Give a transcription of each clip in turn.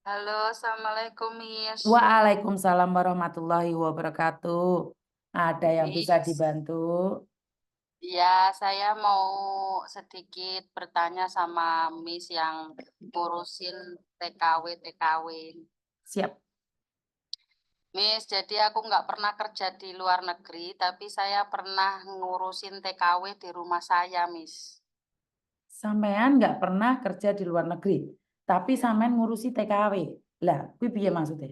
Halo, Assalamualaikum, Miss. Waalaikumsalam warahmatullahi wabarakatuh. Ada yang bisa Miss, dibantu? ya saya mau sedikit bertanya sama Miss yang ngurusin TKW-TKW. Siap. Miss, jadi aku nggak pernah kerja di luar negeri, tapi saya pernah ngurusin TKW di rumah saya, Miss. Sampean nggak pernah kerja di luar negeri, tapi sampean ngurusi TKW. Lah, kuwi piye maksudnya?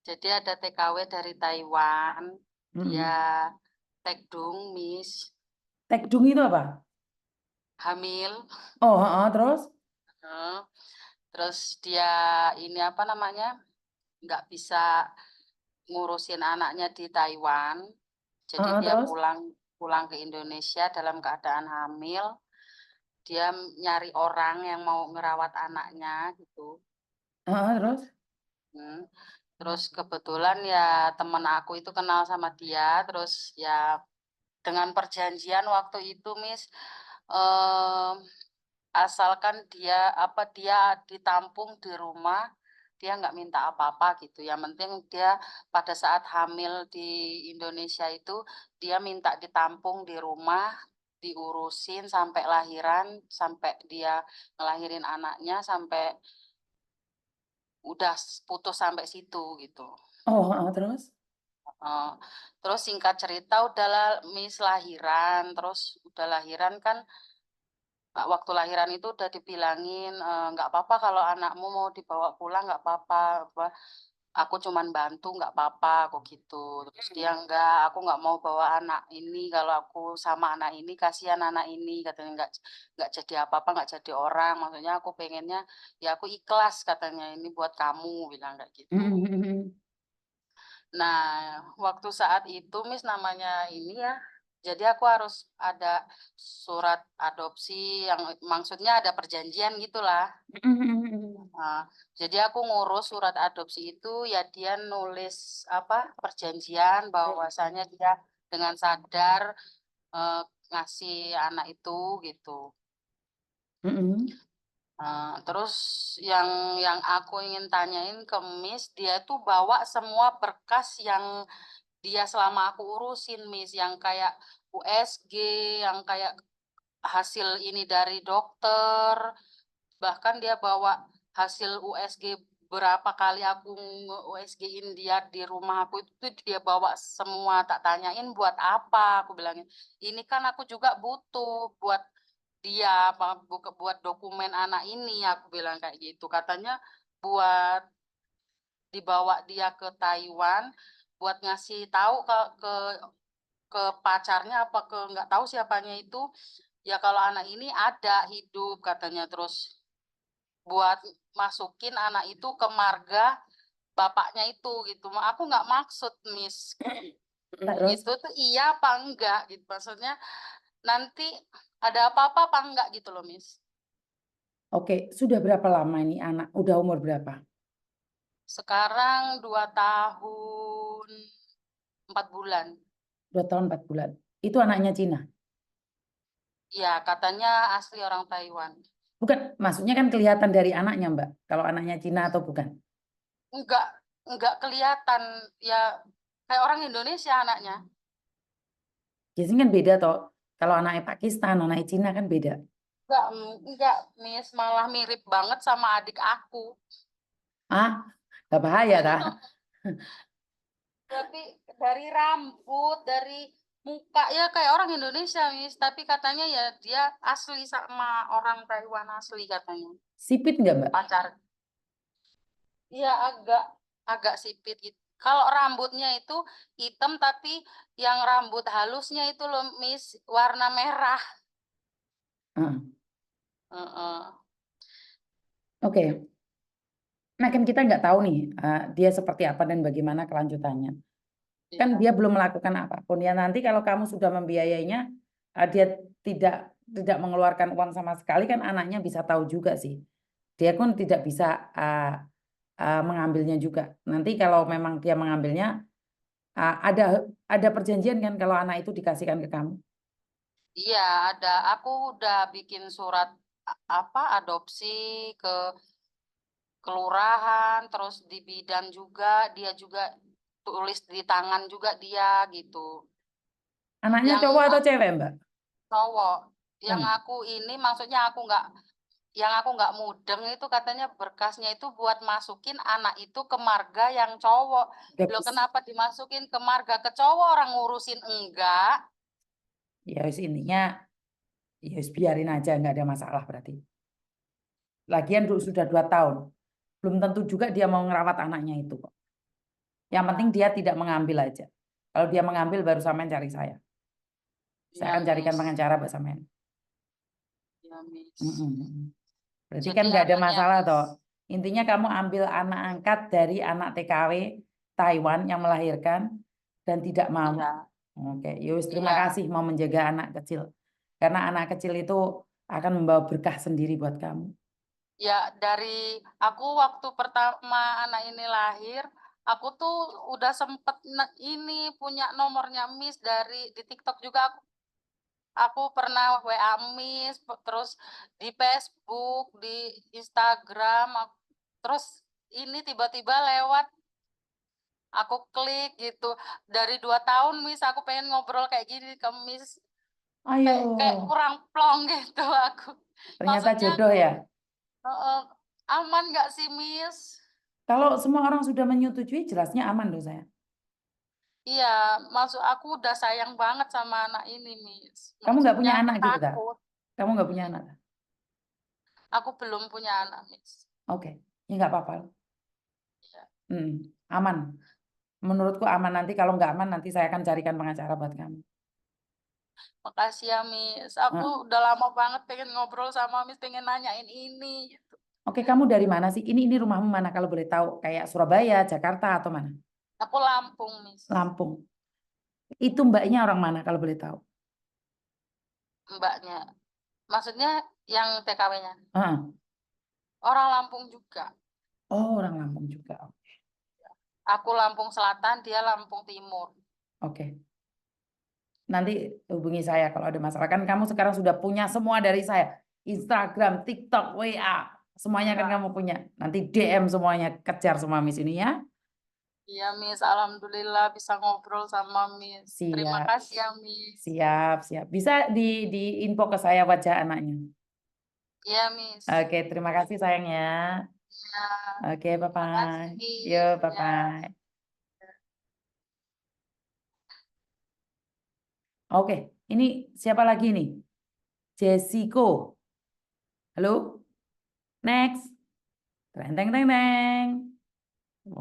Jadi ada TKW dari Taiwan, dia Mm-mm. tekdung, Miss, Tekdung itu apa? hamil. Oh, terus? Heeh. Terus dia ini apa namanya? Nggak bisa ngurusin anaknya di Taiwan. Jadi dia Terus? pulang pulang ke Indonesia dalam keadaan hamil. Dia nyari orang yang mau ngerawat anaknya gitu. Terus? Hmm. Terus kebetulan ya temen aku itu kenal sama dia. Terus ya dengan perjanjian waktu itu, Miss, eh, asalkan dia ditampung di rumah, dia nggak minta apa-apa gitu. Yang penting dia pada saat hamil di Indonesia itu dia minta ditampung di rumah, diurusin sampai lahiran, sampai dia ngelahirin anaknya, sampai udah putus sampai situ gitu. Oh, terus? Eh, Terus singkat cerita udahlah Miss lahiran, terus udah lahiran kan. Waktu lahiran itu udah dibilangin, nggak apa-apa kalau anakmu mau dibawa pulang, nggak apa-apa. Aku cuman bantu, nggak apa-apa, aku gitu. Terus dia nggak, aku nggak mau bawa anak ini. Kalau aku sama anak ini, kasihan anak ini. Katanya nggak jadi apa-apa, nggak jadi orang. Maksudnya aku pengennya, ya aku ikhlas katanya ini buat kamu, bilang kayak gitu. Mm-mm. Nah, waktu saat itu, Miss, namanya ini ya, jadi aku harus ada surat adopsi yang maksudnya ada perjanjian gitulah. Mm-mm. Nah, jadi aku ngurus surat adopsi itu ya dia nulis apa perjanjian bahwasanya dia dengan sadar eh, ngasih anak itu gitu. Mm-mm. Terus yang aku ingin tanyain ke Miss, dia tuh bawa semua berkas yang dia selama aku urusin, Miss, yang kayak USG, yang kayak hasil ini dari dokter, bahkan dia bawa hasil USG berapa kali aku USG-in dia di rumah aku itu dia bawa semua. Tak tanyain buat apa, aku bilangin. Ini kan aku juga butuh buat dia apa buat dokumen anak ini, aku bilang kayak gitu. Katanya buat dibawa dia ke Taiwan buat ngasih tahu ke pacarnya apa ke nggak tahu siapanya itu, ya kalau anak ini ada hidup katanya. Terus buat masukin anak itu ke marga bapaknya itu gitu. Aku nggak maksud, Miss, Terus? itu tuh iya apa enggak gitu, maksudnya nanti ada apa-apa apa enggak gitu loh, Miss. Oke, sudah berapa lama ini anak? Udah umur berapa? Sekarang 2 tahun 4 bulan. 2 tahun 4 bulan. Itu anaknya Cina. Ya katanya asli orang Taiwan. Bukan, maksudnya kan kelihatan dari anaknya, Mbak. Kalau anaknya Cina atau bukan? enggak enggak kelihatan, ya kayak orang Indonesia anaknya. Biasanya kan beda toh. Kalau anaknya Pakistan, anaknya Cina kan beda. Enggak, Miss, malah mirip banget sama adik aku. Ah, gak bahaya dah. Tapi dari rambut, dari muka ya kayak orang Indonesia, Miss. Tapi katanya ya dia asli sama orang Taiwan asli katanya. Sipit nggak, Mbak? Pacar. Iya agak agak sipit gitu. Kalau rambutnya itu hitam tapi yang rambut halusnya itu loh, Miss, warna merah. Ah, Heeh. oke. Nah, kan kita nggak tahu nih dia seperti apa dan bagaimana kelanjutannya. Kan Iya. dia belum melakukan apapun. Ya nanti kalau kamu sudah membiayainya, dia tidak tidak mengeluarkan uang sama sekali, kan anaknya bisa tahu juga sih. Dia pun tidak bisa mengambilnya juga. Nanti kalau memang dia mengambilnya, ada perjanjian kan kalau anak itu dikasihkan ke kamu. Iya, ada. Aku udah bikin surat apa adopsi ke kelurahan, terus di bidan juga, dia juga tulis di tangan juga dia gitu. Anaknya Yang cowok atau cewek, Mbak? cowok, yang Hmm. aku ini maksudnya yang aku nggak mudeng itu katanya berkasnya itu buat masukin anak itu ke marga yang cowok. Ya, Loh kenapa dimasukin ke marga ke cowok orang ngurusin enggak? ya wis intinya, ya wis biarin aja, nggak ada masalah berarti. Lagian sudah 2 tahun, belum tentu juga dia mau ngerawat anaknya itu kok. Yang penting Ya, dia tidak mengambil aja. Kalau dia mengambil baru sampean cari saya. Saya ya akan carikan Miss, pengacara buat sampean. ya Miss. Mm-mm. Berarti kan Jadi nggak ada anunya masalah Miss, toh. Intinya kamu ambil anak angkat dari anak TKW Taiwan yang melahirkan dan tidak mau. iya, Oke, Yus, terima iya. kasih mau menjaga anak kecil. Karena anak kecil itu akan membawa berkah sendiri buat kamu. Ya dari aku waktu pertama anak ini lahir, aku tuh udah sempet ini punya nomornya Miss dari di TikTok juga aku pernah WA Miss, terus di Facebook, di Instagram, terus ini tiba-tiba lewat, aku klik gitu. Dari 2 tahun Miss, aku pengen ngobrol kayak gini ke Miss, Ayo, kayak kurang plong gitu aku. ternyata Maksudnya jodoh aku, ya. "Heeh, aman nggak sih Miss?" Kalau semua orang sudah menyetujui, jelasnya aman loh saya. Iya, maksud aku udah sayang banget sama anak ini, Miss. Kamu nggak Maksudnya punya aku anak gitu, tak? takut. Kamu nggak punya anak? Aku belum punya anak, Miss. Oke, ya nggak apa-apa. Iya. Aman. Menurutku aman, nanti kalau nggak aman nanti saya akan carikan pengacara buat kamu. Makasih ya, Miss. Aku Nah, udah lama banget pengen ngobrol sama Miss, pengen nanyain ini. Gitu. oke, kamu dari mana sih? Ini rumahmu mana kalau boleh tahu? Kayak Surabaya, Jakarta atau mana? Aku Lampung, Miss. Lampung. Itu mbaknya orang mana kalau boleh tahu? Mbaknya. Maksudnya yang TKW-nya. Ah, Orang Lampung juga. oh, orang Lampung juga. Aku Lampung Selatan, dia Lampung Timur. Oke. Nanti hubungi saya kalau ada masalah. Kan kamu sekarang sudah punya semua dari saya. Instagram, TikTok, WA. Semuanya kan Ya. kamu punya. Nanti DM semuanya. Kejar semua Miss ini ya. Iya, Miss. Alhamdulillah bisa ngobrol sama Miss. Terima Siap, kasih ya, Miss. siap, siap. Bisa di info ke saya wajah anaknya. Iya, Miss. Oke, terima kasih sayangnya. Ya, Oke, makasih, bye-bye. Miss. Yo, Ya. bye-bye. Oke, ini siapa lagi nih? Jessico. Halo? Next. Teng, teng, teng, teng.